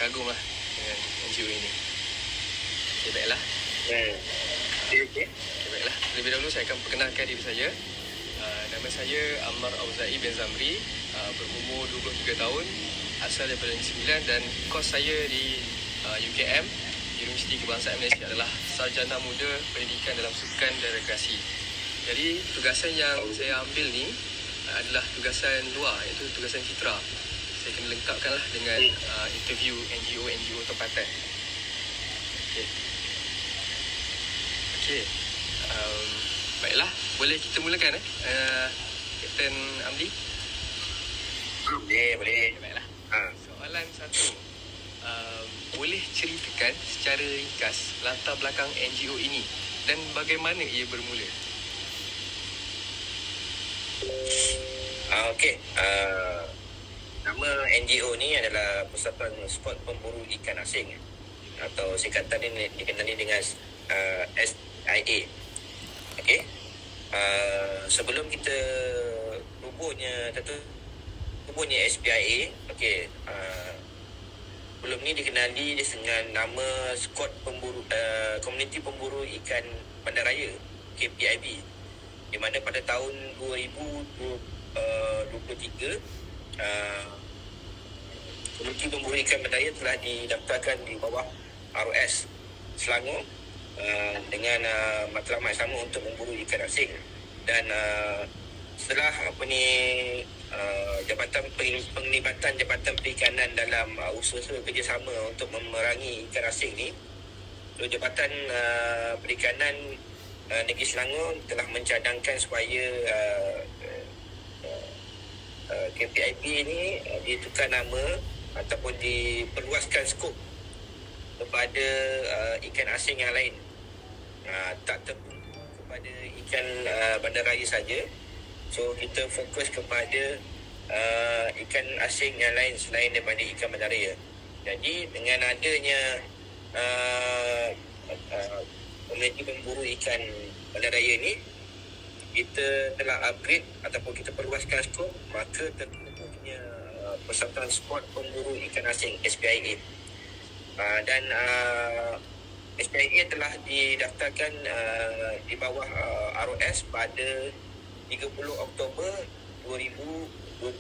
kagum lah dengan NGO ini. Okay, baiklah. Okay, baiklah. Lebih dahulu saya akan perkenalkan diri saya. Nama saya Ammar Auza'i bin Zamri, berumur 23 tahun, asal daripada Negeri Sembilan, dan kos saya di UKM, Universiti Kebangsaan Malaysia, adalah Sarjana Muda Pendidikan dalam Sukan dan Rekreasi. Jadi tugasan yang saya ambil ni adalah tugasan luar, iaitu tugasan citra. Saya kena lengkapkanlah dengan interview NGO tempatan. Okey. Baiklah, boleh kita mulakan Kapten Amdi? Boleh. Baiklah. Soalan satu. Boleh ceritakan secara ringkas latar belakang NGO ini dan bagaimana ia bermula? Okey. Nama NGO ni adalah Persatuan Sport Pemburu Ikan Asing, atau singkatan ini dikenali dengan SIA. Okey. Sebelum kita tubuhnya SPIA, okey, sebelum ni dikenali dengan nama Skot Pemburu Komuniti Pemburu Ikan Bandaraya, KPIB, di mana pada tahun 2023 Komuniti Pemburu Ikan Bandaraya telah didaftarkan di bawah ROS Selangor dengan matlamat sama untuk memburu ikan asing. Dan setelah Jabatan Penglibatan Jabatan Perikanan dalam usaha kerjasama untuk memerangi ikan asing ni, Jabatan Perikanan Negeri Selangor telah mencadangkan supaya KPIB ni ditukar nama ataupun diperluaskan skop kepada ikan asing yang lain, tak tertentu kepada ikan bandaraya saja. So kita fokus kepada ikan asing yang lain selain daripada ikan bandaraya. Jadi dengan adanya komuniti pemburu ikan bandaraya ni, kita telah upgrade ataupun kita perluaskan skop, maka terbentuknya Persatuan Sport Pemburu Ikan Asing, SPIA. Dan SPIA telah didaftarkan di bawah ROS pada 30 Oktober 2024.